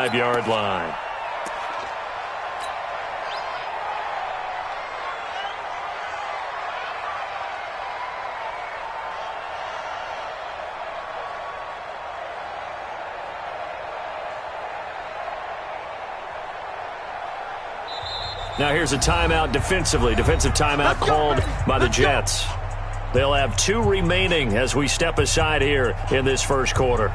45-yard line. Now here's a timeout defensively. Defensive timeout called by the Jets. They'll have 2 remaining as we step aside here in this first quarter.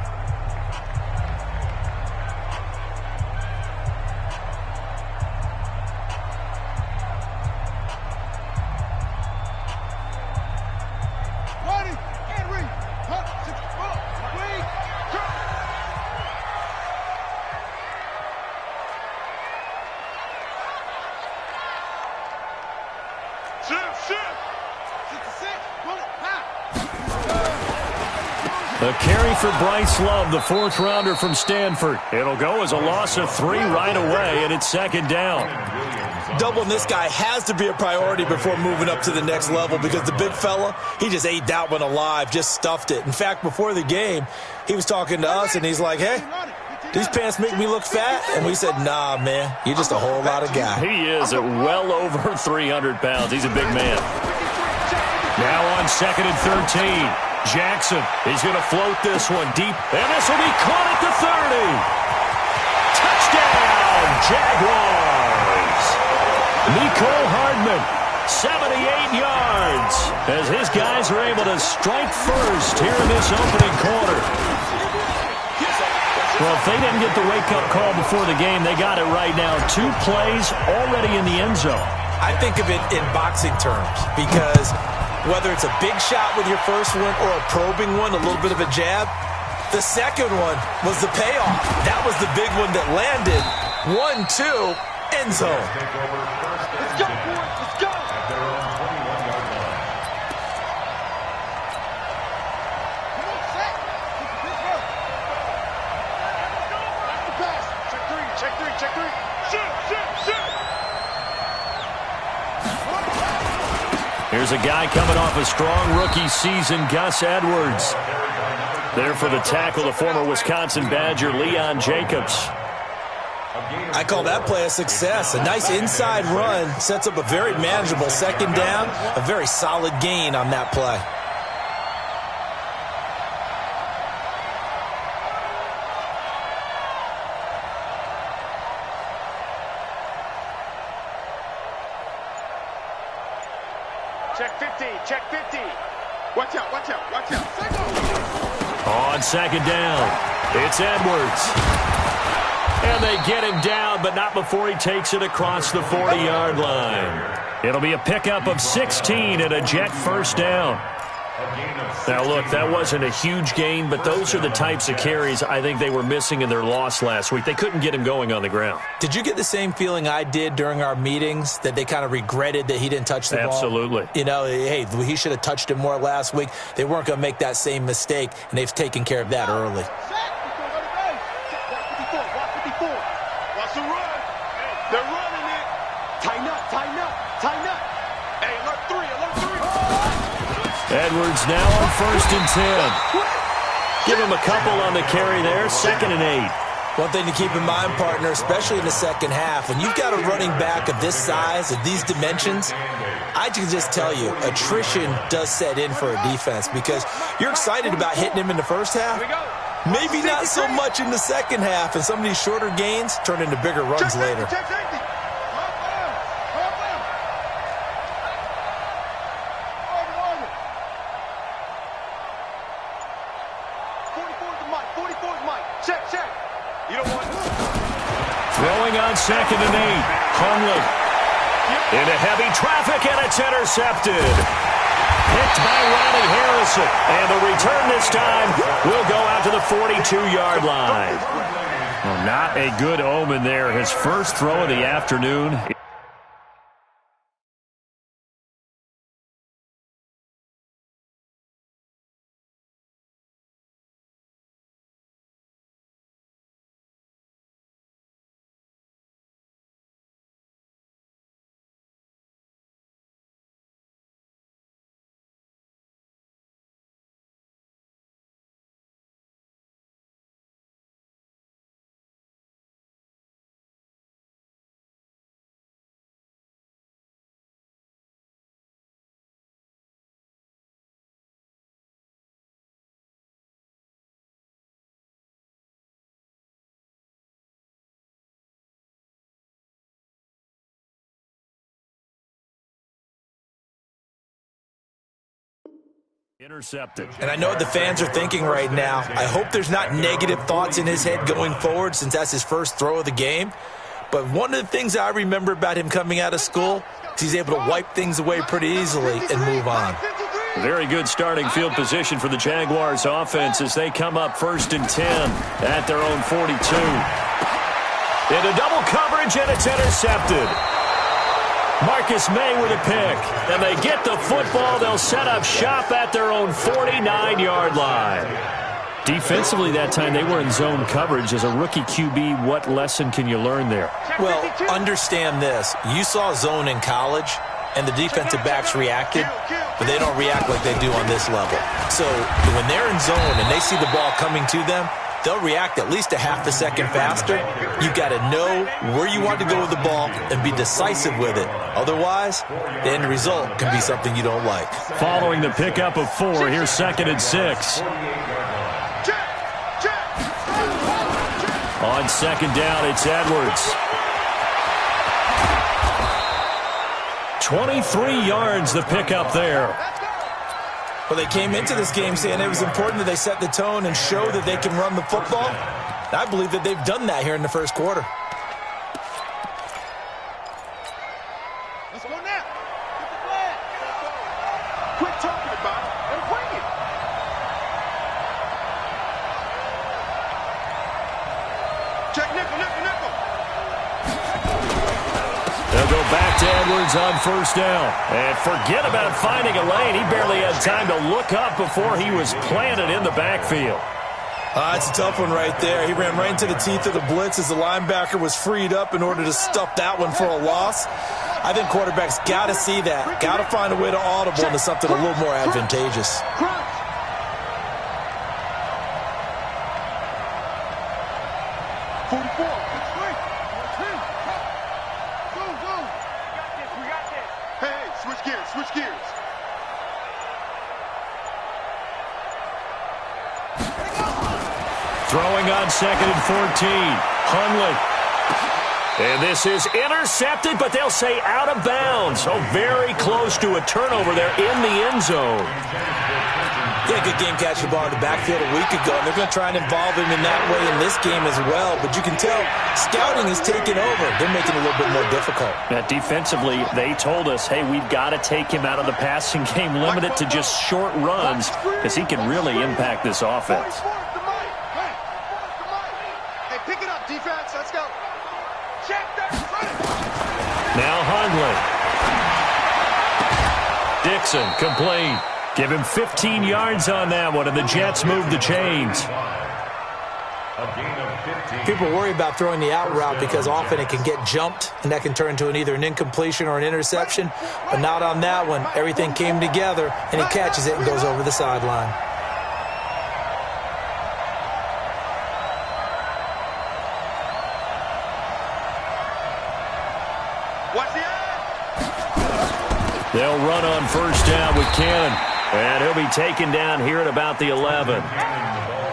A carry for Bryce Love, the 4th rounder from Stanford. It'll go as a loss of 3 right away, and it's 2nd down. Doubling this guy has to be a priority before moving up to the next level because the big fella, he just ate that one alive, just stuffed it. In fact, before the game, he was talking to us, and he's like, hey, these pants make me look fat? And we said, nah, man, you're just a whole lot of guy. He is at well over 300 pounds. He's a big man. Now on 2nd and 13. Jackson is going to float this one deep, and this will be caught at the 30. Touchdown, Jaguars. Nicole Hardman, 78 yards, as his guys are able to strike first here in this opening quarter. Well, if they didn't get the wake-up call before the game, they got it right now. 2 plays already in the end zone. I think of it in boxing terms because whether it's a big shot with your first one or a probing one, a little bit of a jab, the second one was the payoff. That was the big one that landed. 1-2, end zone. Let's go, boys. Let's go. Come on, set. Back the pass. Check 3, check 3, check 3. Shoot. Here's a guy coming off a strong rookie season, Gus Edwards. There for the tackle, the former Wisconsin Badger, Leon Jacobs. I call that play a success. A nice inside run sets up a very manageable 2nd down, a very solid gain on that play. Check 50, check 50. Watch out. On 2nd down, it's Edwards. And they get him down, but not before he takes it across the 40-yard line. It'll be a pickup of 16 and a Jet first down. Now, look, that wasn't a huge gain, but those are the types of carries I think they were missing in their loss last week. They couldn't get him going on the ground. Did you get the same feeling I did during our meetings, that they kind of regretted that he didn't touch the ball? Absolutely. You know, hey, he should have touched it more last week. They weren't going to make that same mistake, and they've taken care of that early. Watch 54. Watch the run. They're running it. Tighten up. Hey, alert 3. Edwards now on 1st and 10. Give him a couple on the carry there, 2nd and 8. One thing to keep in mind, partner, especially in the second half, when you've got a running back of this size, of these dimensions, I can just tell you, attrition does set in for a defense because you're excited about hitting him in the first half. Maybe not so much in the second half, and some of these shorter gains turn into bigger runs later. Throwing on 2nd and 8. Hundley into heavy traffic, and it's intercepted. Picked by Ronnie Harrison. And the return this time will go out to the 42-yard line. Well, not a good omen there. His first throw of the afternoon. Intercepted. And I know what the fans are thinking right now. I hope there's not negative thoughts in his head going forward since that's his first throw of the game. But one of the things I remember about him coming out of school is he's able to wipe things away pretty easily and move on. Very good starting field position for the Jaguars offense as they come up 1st and 10 at their own 42. Into double coverage, and it's intercepted. Marcus May with a pick, and they get the football. They'll set up shop at their own 49-yard line. Defensively that time, they were in zone coverage. As a rookie QB, what lesson can you learn there? Well, understand this. You saw zone in college, and the defensive backs reacted, but they don't react like they do on this level. So when they're in zone and they see the ball coming to them, they'll react at least a half a second faster. You've got to know where you want to go with the ball and be decisive with it. Otherwise, the end result can be something you don't like. Following the pickup of 4, here's 2nd and 6. On 2nd down, it's Edwards. 23 yards the pickup there. Well, they came into this game saying it was important that they set the tone and show that they can run the football. I believe that they've done that here in the first quarter. Let's go now. Get the flag. Quit talking about it and bring it. Check nickel, nickel, nickel. They'll go back to Edwards on 1st down. And forget about finding a lane. He barely had time to look up before he was planted in the backfield. It's a tough one right there. He ran right into the teeth of the blitz as the linebacker was freed up in order to stuff that one for a loss. I think quarterbacks got to see that. Got to find a way to audible into something a little more advantageous. 44. Hey, switch gears, switch gears. Throwing on 2nd and 14. Hundley. And this is intercepted, but they'll say out of bounds. So very close to a turnover there in the end zone. Yeah, good game catching the ball in the backfield a week ago, and they're going to try and involve him in that way in this game as well. But you can tell scouting is taking over. They're making it a little bit more difficult. Defensively, they told us, hey, we've got to take him out of the passing game, limit it to just short runs, because he can really impact this offense. Hey, pick it up, defense. Let's go. Check that. Now Hundley. Dixon complete. Give him 15 yards on that one, and the Jets move the chains. People worry about throwing the out route because often it can get jumped, and that can turn into either an incompletion or an interception. But not on that one. Everything came together, and he catches it and goes over the sideline. Watch the eye. They'll run on 1st down with Cannon. And he'll be taken down here at about the 11.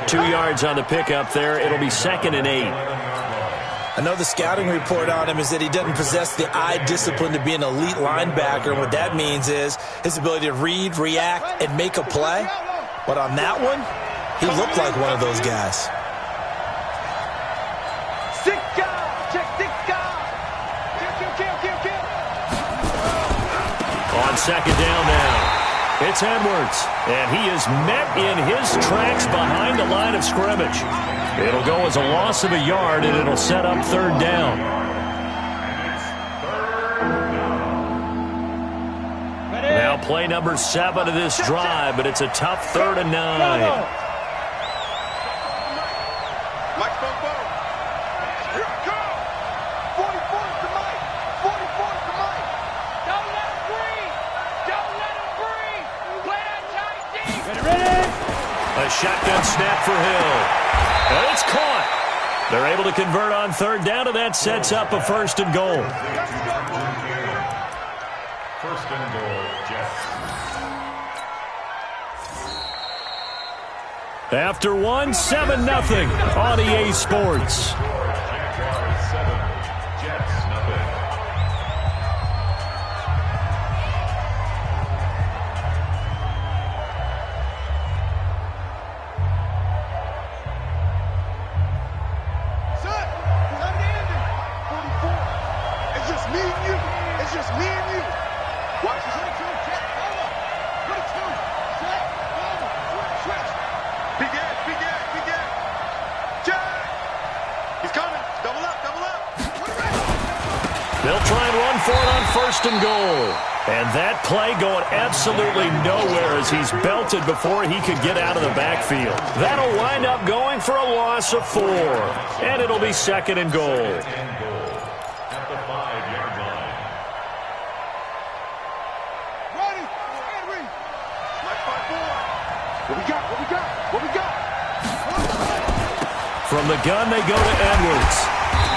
2 yards on the pickup there. It'll be 2nd and 8. I know the scouting report on him is that he doesn't possess the eye discipline to be an elite linebacker. And what that means is his ability to read, react, and make a play. But on that one, he looked like one of those guys. Stick down. Check stick down. Kill. On 2nd down now. It's Edwards, and he is met in his tracks behind the line of scrimmage. It'll go as a loss of a yard, and it'll set up 3rd down. Now play number 7 of this drive, but it's a tough 3rd and 9. Mike Bobo. Here it comes. 44 to Mike. 44 to Mike. Don't let him breathe. Don't let him breathe. Play that tight deep. Ready? A shotgun snap for Hill. And it's caught. They're able to convert on 3rd down, and that sets up a 1st and goal. 1st and goal, Jets. After 1, 7-0 on EA Sports. Jaguars 7, Jets nothing. They'll try and run for it on 1st and goal. And that play going absolutely nowhere as he's belted before he could get out of the backfield. That'll wind up going for a loss of 4. And it'll be 2nd and goal. At the 5-yard line. Ready. Like 5-4. What we got? What we got? What we got? From the gun, they go to Edwards.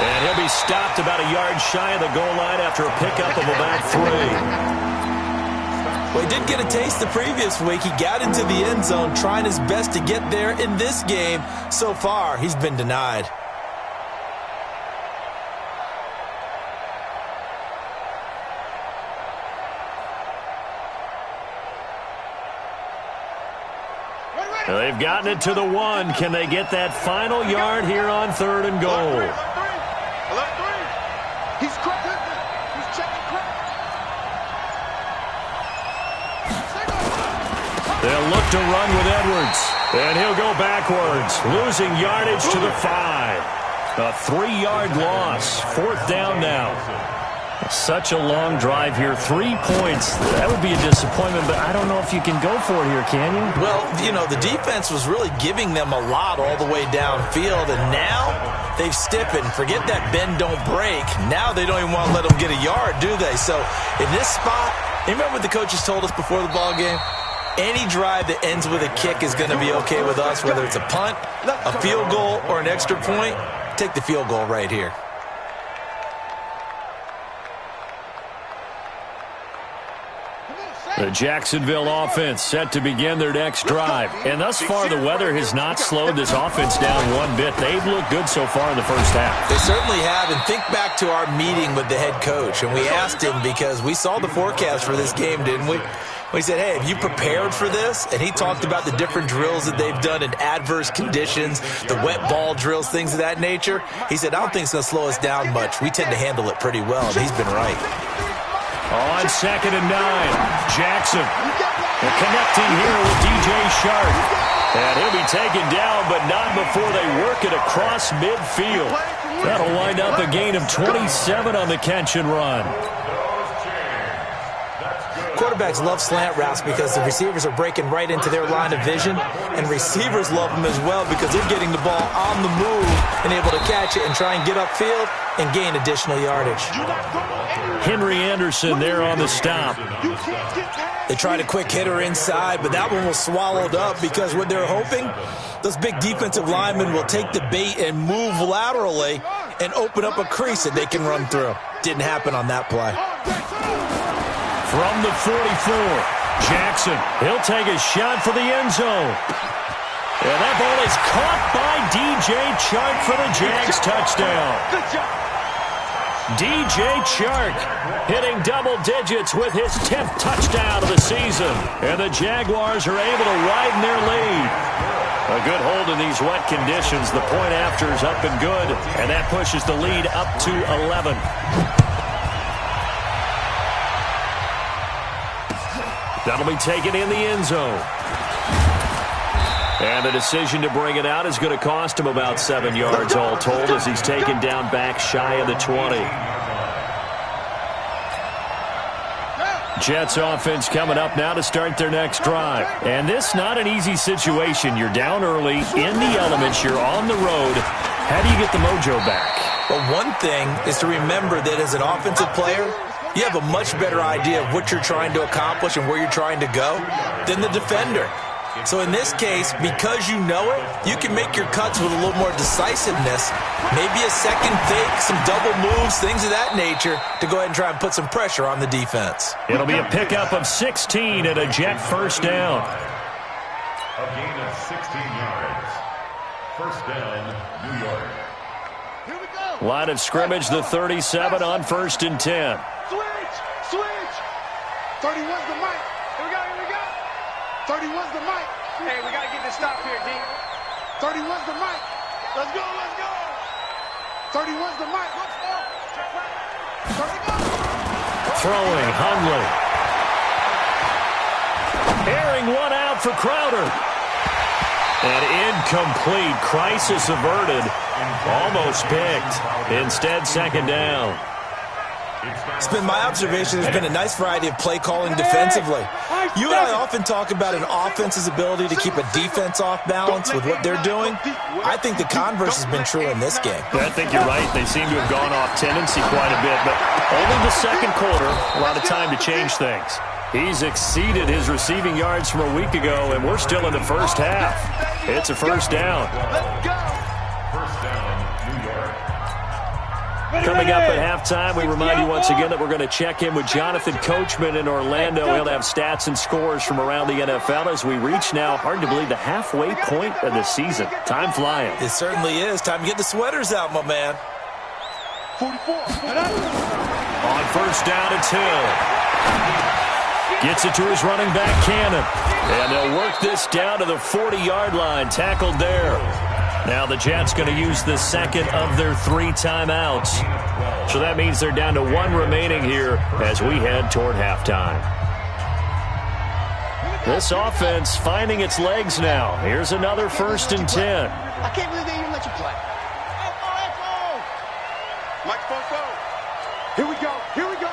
And he'll be stopped about a yard shy of the goal line after a pickup of about 3. Well, he did get a taste the previous week. He got into the end zone trying his best to get there in this game. So far, he's been denied. They've gotten it to the 1. Can they get that final yard here on 3rd and goal? He's cracked. He's checking crack. They'll look to run with Edwards. And he'll go backwards, losing yardage to the 5. A 3-yard loss. 4th down now. Such a long drive here. 3 points. That would be a disappointment, but I don't know if you can go for it here, can you? Well, you know, the defense was really giving them a lot all the way downfield, and now they've stiffened. Forget that bend, don't break. Now they don't even want to let them get a yard, do they? So in this spot, you remember what the coaches told us before the ball game? Any drive that ends with a kick is going to be okay with us, whether it's a punt, a field goal, or an extra point. Take the field goal right here. The Jacksonville offense set to begin their next drive. And thus far, the weather has not slowed this offense down one bit. They've looked good so far in the first half. They certainly have. And think back to our meeting with the head coach. And we asked him, because we saw the forecast for this game, didn't we? We said, hey, have you prepared for this? And he talked about the different drills that they've done in adverse conditions, the wet ball drills, things of that nature. He said, I don't think it's going to slow us down much. We tend to handle it pretty well, and he's been right. On 2nd and 9, Jackson. They're connecting here with DJ Shark. And he'll be taken down, but not before they work it across midfield. That'll wind up a gain of 27 on the catch and run. Quarterbacks love slant routes because the receivers are breaking right into their line of vision, and receivers love them as well because they're getting the ball on the move and able to catch it and try and get upfield and gain additional yardage. Henry Anderson there on the stop. They tried a quick hitter inside, but that one was swallowed up because what they're hoping, those big defensive linemen will take the bait and move laterally and open up a crease that they can run through. Didn't happen on that play. From the 44, Jackson. He'll take a shot for the end zone. And that ball is caught by DJ Chark for the Jags touchdown. Good job. DJ Chark hitting double digits with his 10th touchdown of the season. And the Jaguars are able to widen their lead. A good hold in these wet conditions. The point after is up and good. And that pushes the lead up to 11. That'll be taken in the end zone. And the decision to bring it out is going to cost him about 7 yards all told as he's taken down back shy of the 20. Jets offense coming up now to start their next drive. And this not an easy situation. You're down early, in the elements, you're on the road. How do you get the mojo back? Well, one thing is to remember that as an offensive player, you have a much better idea of what you're trying to accomplish and where you're trying to go than the defender. So in this case, because you know it, you can make your cuts with a little more decisiveness, maybe a second fake, some double moves, things of that nature, to go ahead and try and put some pressure on the defense. It'll be a pickup of 16 and a Jet first down. A gain of 16 yards. First down, New York. Here we go. Line of scrimmage, the 37 on 1st and 10. Switch. 31's the mic. Here we go. 31's the mic. Hey, we got to get this stop here, D. 31's the mic. Let's go. 31's the mic. Let's go. 30 go. Throwing, Hundley. Airing one out for Crowder. And incomplete. Crisis averted. Almost picked. Instead, second down. It's been my observation there's been a nice variety of play calling defensively. You and I often talk about an offense's ability to keep a defense off balance with what they're doing. I think the converse has been true in this game. I think you're right. They seem to have gone off tendency quite a bit, but only the second quarter, a lot of time to change things. He's exceeded his receiving yards from a week ago, and we're still in the first half. It's a first down. First down, New York. Coming up at halftime, we remind you once again that we're going to check in with Jonathan Coachman in Orlando. He'll have stats and scores from around the NFL as we reach now, hard to believe, the halfway point of the season. Time flying. It certainly is. Time to get the sweaters out, my man. 44. On first down, it's Hill. Gets it to his running back, Cannon. And they'll work this down to the 40-yard line. Tackled there. Now the Jets going to use the second of their 3 timeouts. So that means they're down to 1 remaining here as we head toward halftime. This offense finding its legs now. Here's another 1st and 10. I can't believe they even let you play. Mike Fofo. Here we go. Here we go.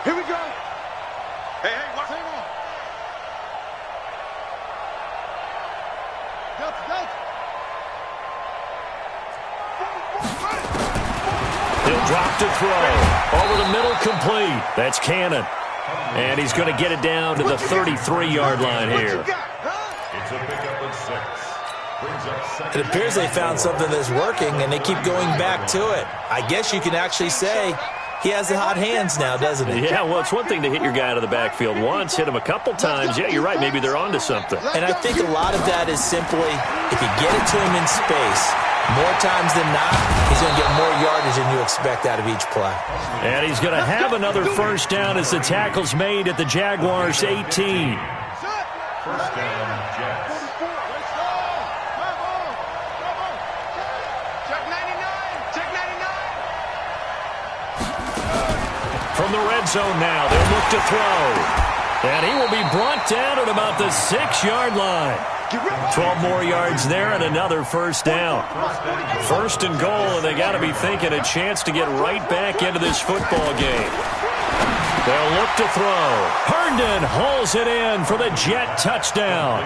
Here we go. Hey, watch it. He'll drop to throw. Over the middle, complete. That's Cannon. And he's going to get it down to the 33-yard line here. It's a pickup of 6. Brings up second. It appears they found something that's working, and they keep going back to it. I guess you can actually say he has the hot hands now, doesn't he? Yeah, well, it's one thing to hit your guy out of the backfield once, hit him a couple times. Yeah, you're right. Maybe they're onto something. And I think a lot of that is simply if you get it to him in space, more times than not, he's going to get more yardage than you expect out of each play. And he's going to have another first down as the tackle's made at the Jaguars' 18. First down, Jets. Check 99. Check 99. From the red zone now, they'll look to throw. And he will be brought down at about the 6-yard line. 12 more yards there and another first down. First and goal, and they got to be thinking a chance to get right back into this football game. They'll look to throw. Herndon hauls it in for the Jet touchdown.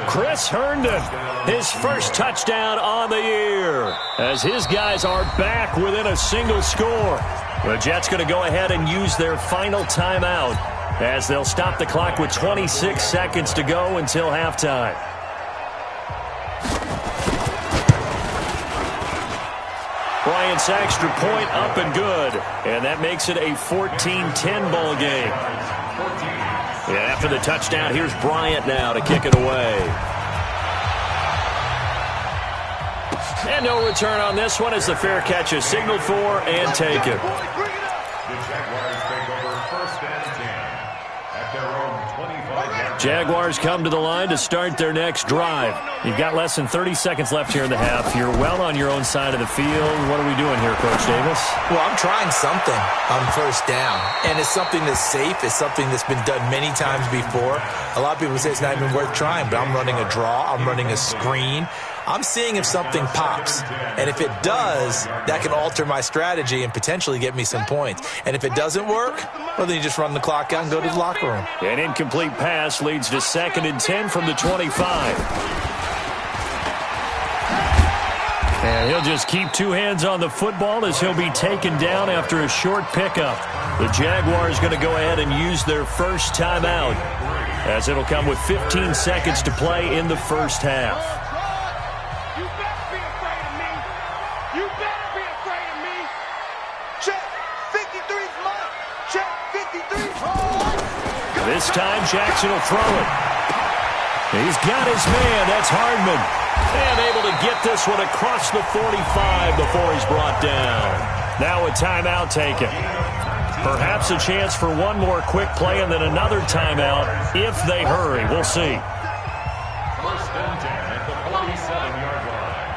Chris Herndon, his first touchdown on the year, as his guys are back within a single score. The Jets going to go ahead and use their final timeout as they'll stop the clock with 26 seconds to go until halftime. Bryant's extra point up and good, and that makes it a 14-10 ball game. And after the touchdown, here's Bryant now to kick it away. And no return on this one as the fair catch is signaled for and taken. The Jaguars take over first and 10 at their own 25-yard. Jaguars come to the line to start their next drive. You've got less than 30 seconds left here in the half. You're well on your own side of the field. What are we doing here, Coach Davis? Well, I'm trying something on first down, and it's something that's safe. It's something that's been done many times before. A lot of people say it's not even worth trying, but I'm running a draw. I'm running a screen. I'm seeing if something pops, and if it does, that can alter my strategy and potentially get me some points. And if it doesn't work, well, then you just run the clock out and go to the locker room. An incomplete pass leads to 2nd and 10 from the 25. And he'll just keep 2 hands on the football as he'll be taken down after a short pickup. The Jaguars going to go ahead and use their first timeout as it'll come with 15 seconds to play in the first half. You better be afraid of me. You better be afraid of me. Check 53's mine. Check 53's mine. This time Jackson will throw it. He's got his man. That's Hardman. And able to get this one across the 45 before he's brought down. Now a timeout taken. Perhaps a chance for one more quick play and then another timeout if they hurry. We'll see. First and 10 at the 47-yard line.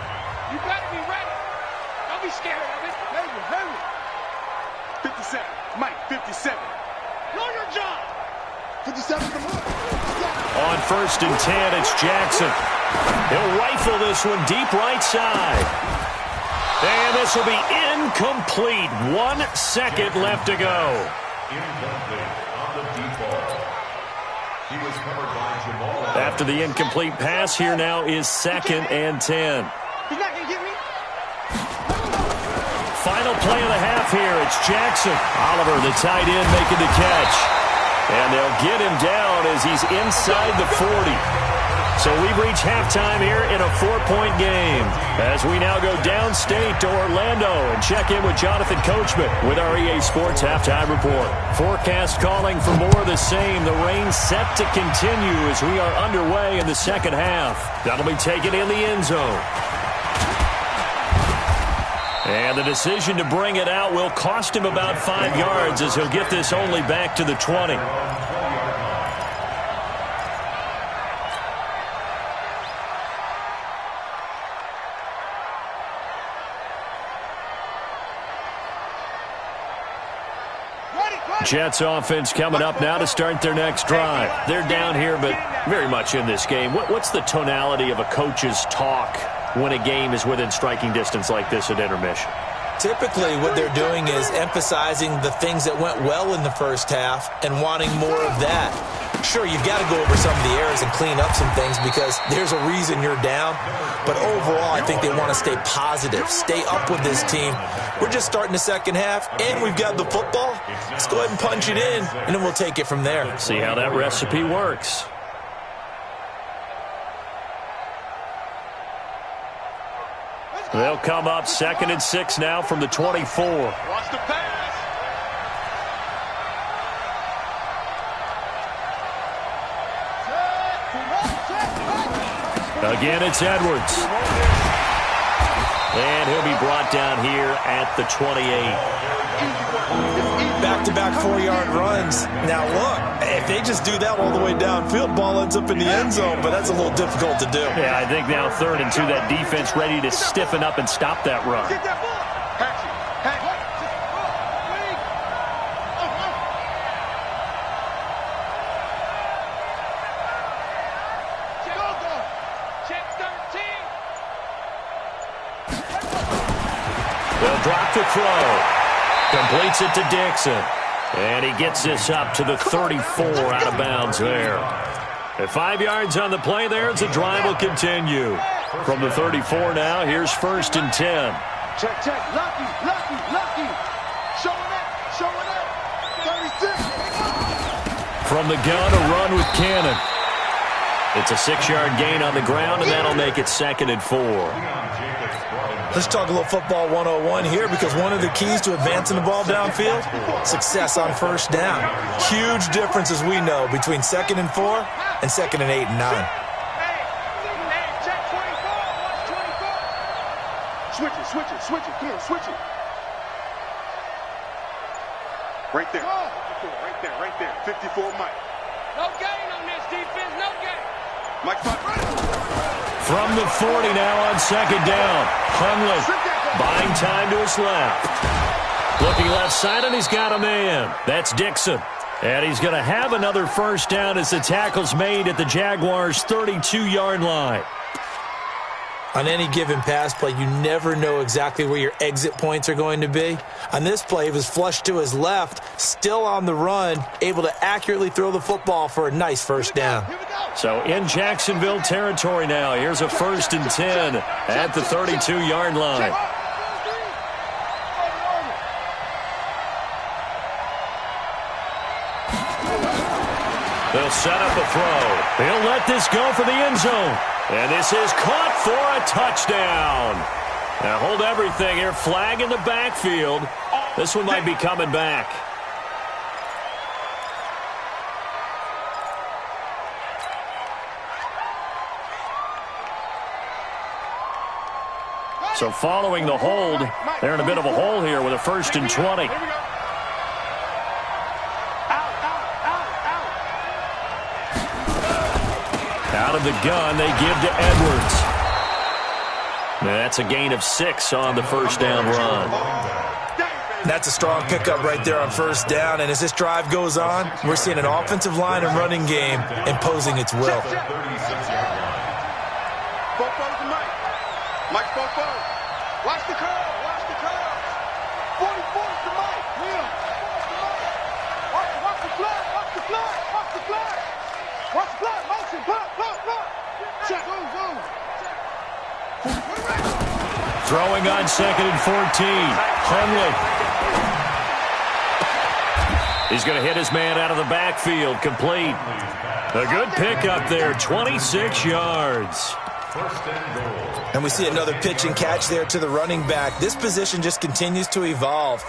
You better be ready. Don't be scared of it. Hurry. 57. Mike, 57. Know your job. 57 to move. On first and 10, it's Jackson. He'll rifle this one deep right side. And And this will be incomplete. 1 second left to go. Incomplete on the deep ball. He was covered by Jamal. After the incomplete pass, here now is 2nd and 10. He's not going to get me. Final play of the half here. It's Jackson. Oliver, the tight end, making the catch. And they'll get him down as he's inside the 40. So we've reached halftime here in a 4-point game. As we now go downstate to Orlando and check in with Jonathan Coachman with our EA Sports Halftime Report. Forecast calling for more of the same. The rain set to continue as we are underway in the second half. That'll be taken in the end zone. And the decision to bring it out will cost him about 5 yards as he'll get this only back to the 20. Jets offense coming up now to start their next drive. They're down here, but very much in this game. What's the tonality of a coach's talk when a game is within striking distance like this at intermission? Typically, what they're doing is emphasizing the things that went well in the first half and wanting more of that. Sure, you've got to go over some of the errors and clean up some things because there's a reason you're down. But overall, I think they want to stay positive, stay up with this team. We're just starting the second half, and we've got the football. Let's go ahead and punch it in, and then we'll take it from there. See how that recipe works. They'll come up 2nd and 6 now from the 24. Watch the pass. Again, it's Edwards. And he'll be brought down here at the 28. Back-to-back 4-yard runs. Now, look, if they just do that all the way downfield, ball ends up in the end zone, but that's a little difficult to do. Yeah, I think now 3rd and 2, that defense ready to stiffen up and stop that run. Get that ball. Patch it. Patch it. Check 13. They'll drop the throw. Completes it to Dixon. And he gets this up to the 34 out of bounds there. At 5 yards on the play there, the drive will continue. From the 34 now, here's 1st and 10. Check, check. Lucky. Showing up. 36. From the gun, a run with Cannon. It's a 6-yard gain on the ground, and that'll make it 2nd and 4. Let's talk a little football 101 here because one of the keys to advancing the ball downfield, success on 1st down. Huge difference, as we know, between 2nd and 4 and 2nd and 8 and 9. Hey, check 24. Watch 24. Switch it. Come on, switch it. Right there. Right there. 54, Mike. No gain on this defense, no gain. Mike, From the 40 now on 2nd down. Hundley buying time to his left. Looking left side, and he's got a man. That's Dixon. And he's going to have another 1st down as the tackle's made at the Jaguars' 32-yard line. On any given pass play, you never know exactly where your exit points are going to be. On this play, he was flushed to his left, still on the run, able to accurately throw the football for a nice 1st down. So in Jacksonville territory now, here's a 1st and 10 at the 32-yard line. They'll set up a throw. He'll let this go for the end zone. And this is caught for a touchdown. Now hold everything here. Flag in the backfield. This one might be coming back. So following the hold, they're in a bit of a hole here with a 1st and 20. Out of the gun, they give to Edwards. That's a gain of 6 on the 1st down run. That's a strong pickup right there on 1st down, and as this drive goes on, we're seeing an offensive line and running game imposing its will. Mike, Watch the curl. on 2nd and 14. Hunley. He's going to hit his man out of the backfield. Complete. A good pickup there. 26 yards. And we see another pitch and catch there to the running back. This position just continues to evolve.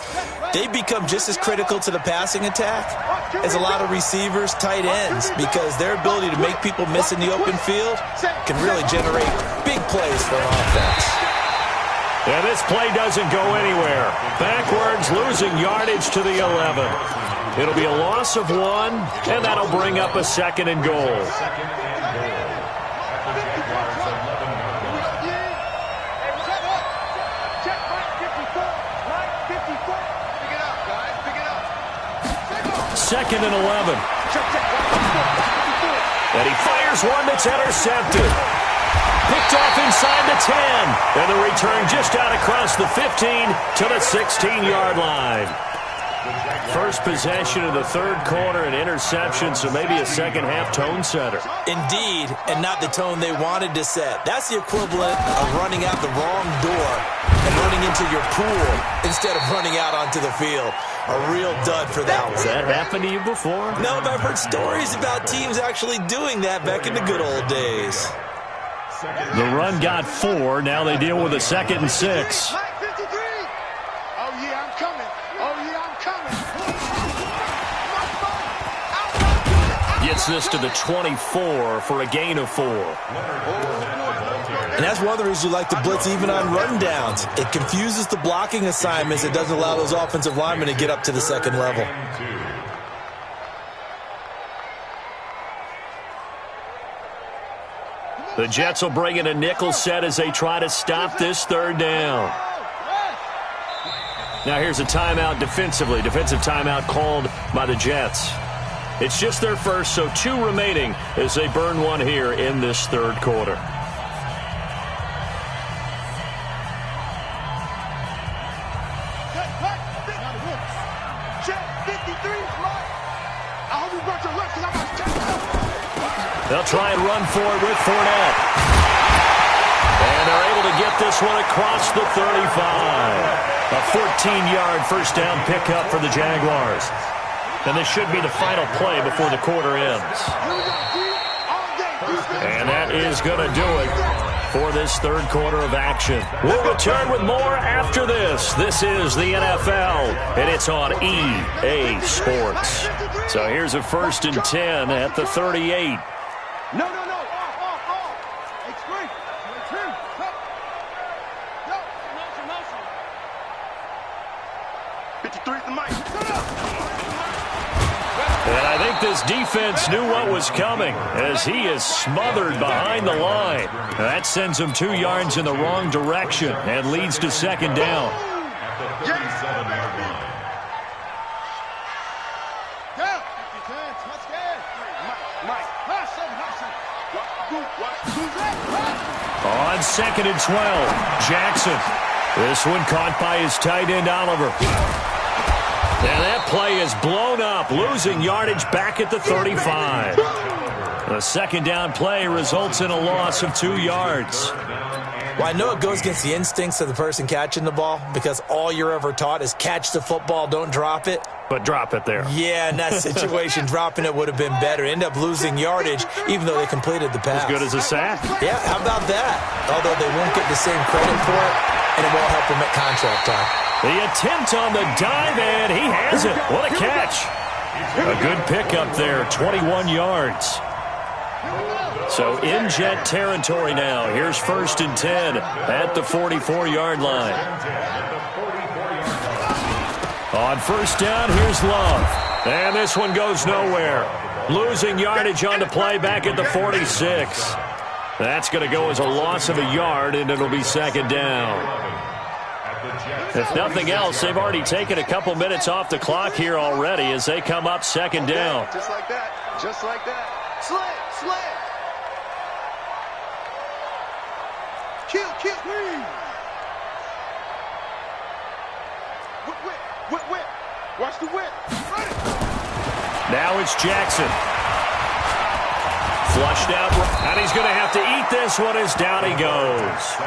They become just as critical to the passing attack as a lot of receivers, tight ends, because their ability to make people miss in the open field can really generate big plays for an offense. And this play doesn't go anywhere. Backwards, losing yardage to the 11. It'll be a loss of 1, and that'll bring up a 2nd and goal. Second and 11. And he fires one that's intercepted. Picked off inside the 10. And the return just out across the 15 to the 16-yard line. First possession of the third quarter, an interception, so maybe a second-half tone setter. Indeed, and not the tone they wanted to set. That's the equivalent of running out the wrong door and running into your pool instead of running out onto the field. A real dud for that one. Has that happened to you before? No, but I've heard stories about teams actually doing that back in the good old days. The run got 4. Now they deal with a 2nd and 6. Gets this to the 24 for a gain of 4. And that's one of the reasons you like to blitz even on rundowns. It confuses the blocking assignments. It doesn't allow those offensive linemen to get up to the second level. The Jets will bring in a nickel set as they try to stop this third down. Now here's a timeout defensively. Defensive timeout called by the Jets. It's just their first, so 2 remaining as they burn one here in this third quarter. They'll try and run for it with Fournette. And they're able to get this one across the 35. A 14-yard first down pickup for the Jaguars. And this should be the final play before the quarter ends. And that is going to do it for this third quarter of action. We'll return with more after this. This is the NFL, and it's on EA Sports. So here's a 1st and 10 at the 38. No. It's great. No. 53 is the mic. And I think this defense knew what was coming as he is smothered behind the line. That sends him 2 yards in the wrong direction and leads to 2nd down. On 2nd and 12, Jackson. This one caught by his tight end, Oliver. And that play is blown up, losing yardage back at the 35. The 2nd down play results in a loss of 2 yards. Well, I know it goes against the instincts of the person catching the ball because all you're ever taught is catch the football, don't drop it. But drop it there. Yeah, in that situation, dropping it would have been better. End up losing yardage, even though they completed the pass. As good as a sack. Yeah, how about that? Although they won't get the same credit for it, and it won't help them at contract time. The attempt on the dive, and he has it. What a catch. A good pickup there, 21 yards. So in Jet territory now. Here's 1st and 10 at the 44-yard line. On 1st down, here's Love. And this one goes nowhere. Losing yardage on the play back at the 46. That's going to go as a loss of a yard, and it'll be 2nd down. If nothing else, they've already taken a couple minutes off the clock here already as they come up 2nd down. Just like that. Just like that. Slam. Kill. Whip. Watch the whip. Run it. Now it's Jackson. Flushed out, and he's going to have to eat this one as down he goes.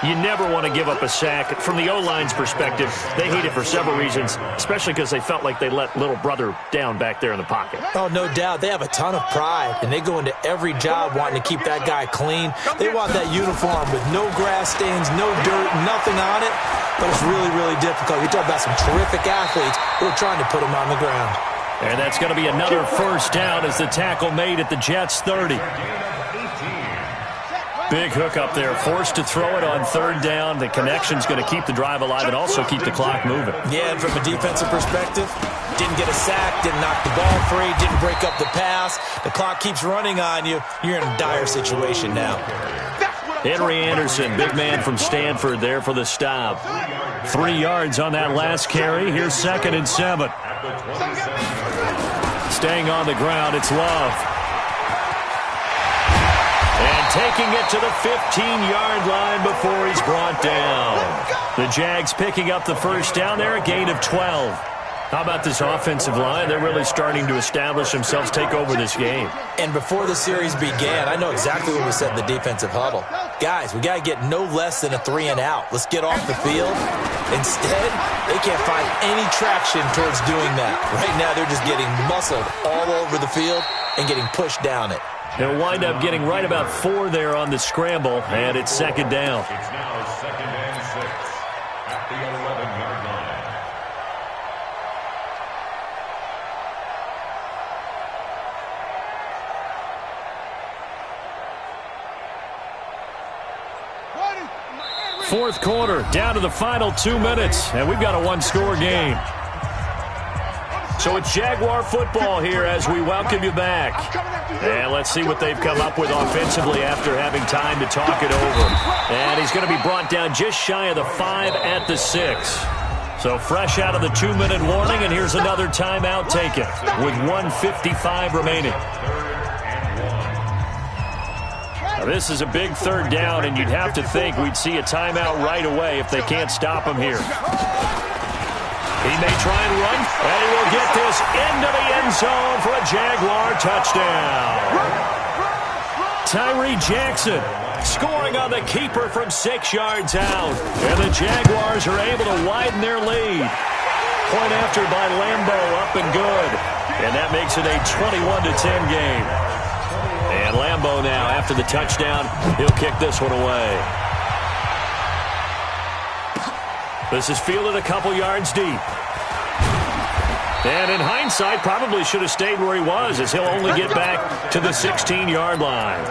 You never want to give up a sack. From the O-line's perspective, they hate it for several reasons, especially because they felt like they let little brother down back there in the pocket. Oh, no doubt. They have a ton of pride, and they go into every job wanting to keep that guy clean. They want that uniform with no grass stains, no dirt, nothing on it. But it's really, really difficult. You're talking about some terrific athletes who are trying to put him on the ground. And that's going to be another first down as the tackle made at the Jets' 30. Big hook up there, forced to throw it on third down. The connection's going to keep the drive alive and also keep the clock moving. Yeah, and from a defensive perspective, didn't get a sack, didn't knock the ball free, didn't break up the pass. The clock keeps running on you. You're in a dire situation now. Henry Anderson, big man from Stanford there for the stop. 3 yards on that last carry. Here's 2nd and 7. Staying on the ground, it's Love. And taking it to the 15-yard line before he's brought down. The Jags picking up the first down there, a gain of 12. How about this offensive line? They're really starting to establish themselves, take over this game. And before the series began, I know exactly what we said in the defensive huddle. Guys, we got to get no less than a 3-and-out. Let's get off the field. Instead, they can't find any traction towards doing that. Right now, they're just getting muscled all over the field and getting pushed down it. They'll wind up getting right about 4 there on the scramble, and it's 2nd down. It's now 2nd and 6 at the 11-yard line. Fourth quarter, down to the final 2 minutes, and we've got a one-score game. So it's Jaguar football here as we welcome you back. And let's see what they've come up with offensively after having time to talk it over. And he's going to be brought down just shy of the 5 at the 6. So fresh out of the 2-minute warning, and here's another timeout taken with 1:55 remaining. Now, this is a big third down, and you'd have to think we'd see a timeout right away if they can't stop him here. He may try and run, and he will get this into the end zone for a Jaguar touchdown. Tyree Jackson scoring on the keeper from 6 yards out, and the Jaguars are able to widen their lead. Point after by Lambo, up and good, and that makes it a 21-10 game. And Lambo now, after the touchdown, he'll kick this one away. This is fielded a couple yards deep. And in hindsight, probably should have stayed where he was, as he'll only get back to the 16-yard line.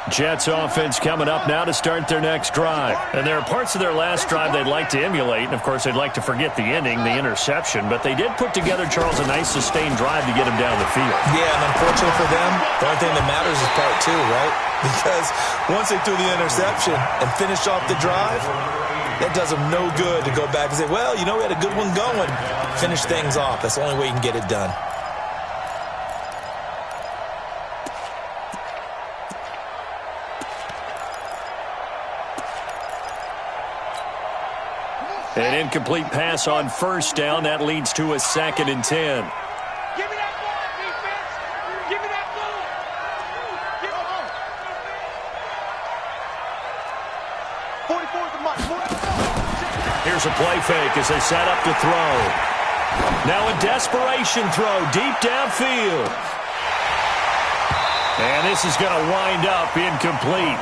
Jets offense coming up now to start their next drive. And there are parts of their last drive they'd like to emulate. And, of course, they'd like to forget the ending, the interception. But they did put together, Charles, a nice sustained drive to get him down the field. Yeah, and unfortunately for them, the only thing that matters is part 2, right? Because once they threw the interception and finished off the drive, that does them no good to go back and say, well, you know, we had a good one going. Finish things off. That's the only way you can get it done. An incomplete pass on first down. That leads to a 2nd and 10. Give me that ball, defense. Give me that ball. Give me the ball. 44 to Mike. Here's a play fake as they set up to throw. Now a desperation throw deep downfield. And this is going to wind up incomplete.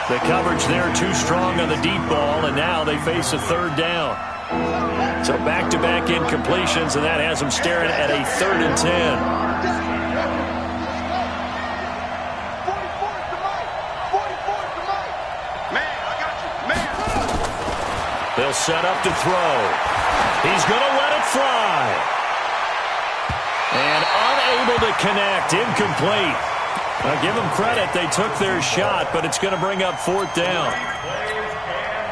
The coverage there too strong on the deep ball, and now they face a third down. So back-to-back incompletions, and that has them staring at a 3rd and 10. 44 to Mike. 44 to Mike. Man, I got you. Man. They'll set up to throw. He's going to let it fly. And unable to connect, incomplete. Now, give them credit. They took their shot, but it's going to bring up 4th down.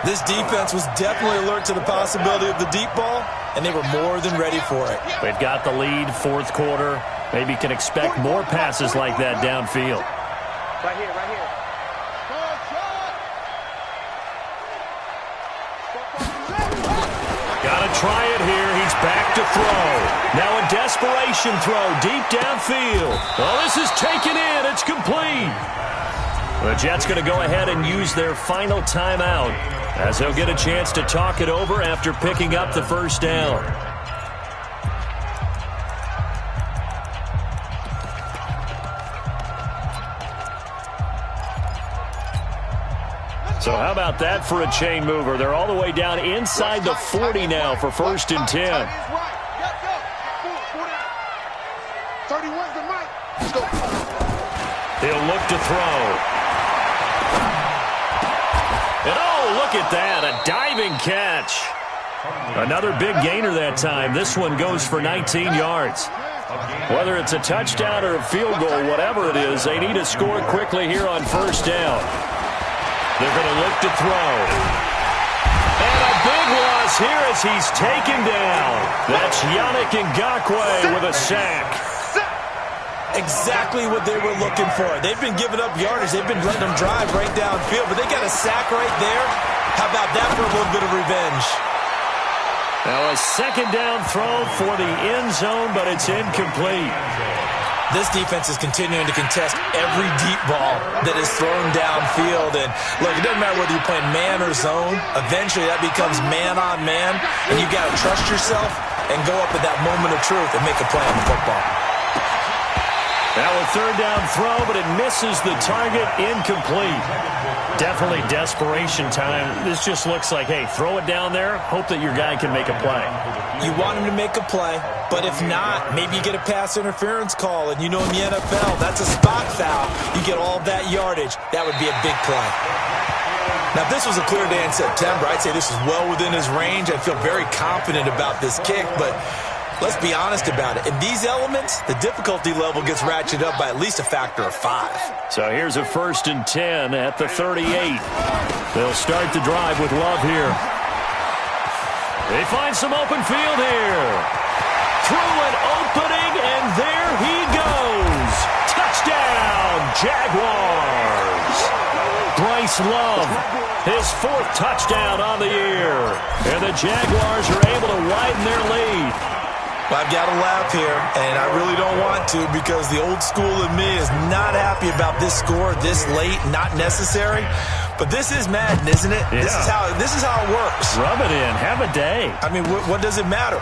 This defense was definitely alert to the possibility of the deep ball, and they were more than ready for it. They've got the lead, 4th quarter. Maybe can expect more passes like that downfield. Right here, right here. Got to try it here. He's back to throw. Now a desperation throw deep downfield. Oh, this is taken in. It's complete. The Jets going to go ahead and use their final timeout as they'll get a chance to talk it over after picking up the first down. So how about that for a chain mover? They're all the way down inside the 40 now for 1st and 10. 31's the mic. He'll look to throw. And oh, look at that, a diving catch. Another big gainer that time. This one goes for 19 yards. Whether it's a touchdown or a field goal, whatever it is, they need to score quickly here on 1st down. They're going to look to throw. And a big loss here as he's taken down. That's Yannick Ngakoue with a sack. Exactly what they were looking for. They've been giving up yardage. They've been letting them drive right downfield, but they got a sack right there. How about that for a little bit of revenge? Now a 2nd down throw for the end zone, but it's incomplete. This defense is continuing to contest every deep ball that is thrown downfield. And look, it doesn't matter whether you're playing man or zone. Eventually that becomes man on man, and you've got to trust yourself and go up at that moment of truth and make a play on the football. Now a 3rd down throw, but it misses the target, incomplete. Definitely desperation time. This just looks like, hey, throw it down there, hope that your guy can make a play. You want him to make a play, but if not, maybe you get a pass interference call, and you know in the NFL, that's a spot foul. You get all that yardage. That would be a big play. Now, if this was a clear day in September, I'd say this is well within his range. I feel very confident about this kick, but let's be honest about it. In these elements, the difficulty level gets ratcheted up by at least a factor of 5. So here's a 1st and 10 at the 38. They'll start the drive with Love here. They find some open field here. Through an opening, and there he goes. Touchdown, Jaguars. Bryce Love, his 4th touchdown on the year. And the Jaguars are able to widen their lead. Well, I've got to laugh here, and I really don't want to because the old school in me is not happy about this score this late, not necessary. But this is Madden, isn't it? Yeah. This is how it works. Rub it in. Have a day. I mean, what does it matter?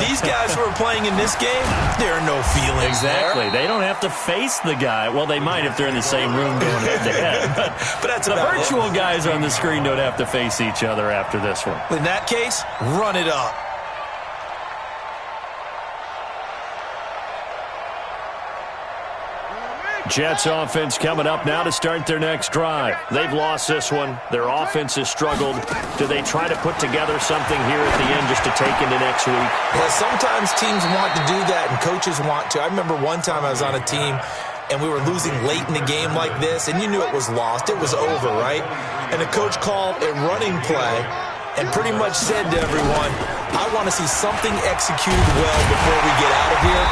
These guys who are playing in this game, there are no feelings Exactly. there. They don't have to face the guy. Well, they might if they're in the same room going head-to-head. But that's the about virtual it. guys on the screen don't have to face each other after this one. In that case, run it up. Jets offense coming up now to start their next drive. They've lost this one. Their offense has struggled. Do they try to put together something here at the end just to take into next week? Yeah, sometimes teams want to do that and coaches want to. I remember one time I was on a team and we were losing late in the game like this, and you knew it was lost. It was over, right? And the coach called a running play and pretty much said to everyone, I want to see something executed well before we get out of here.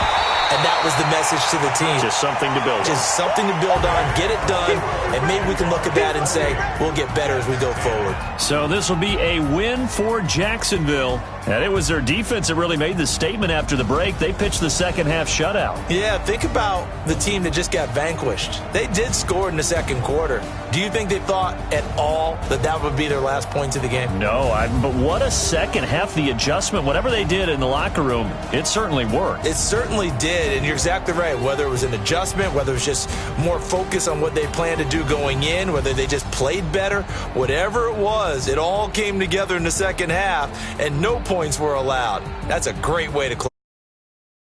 And that was the message to the team. Just something to build on. Just something to build on, get it done, and maybe we can look at that and say, we'll get better as we go forward. So this will be a win for Jacksonville. And it was their defense that really made the statement after the break. They pitched the second half shutout. Yeah, think about the team that just got vanquished. They did score in the second quarter. Do you think they thought at all that that would be their last points of the game? No, but what a second half. The adjustment, whatever they did in the locker room, it certainly worked. It certainly did, and you're exactly right. Whether it was an adjustment, whether it was just more focus on what they planned to do going in, whether they just played better, whatever it was, it all came together in the second half, and no points were allowed. That's a great way to close.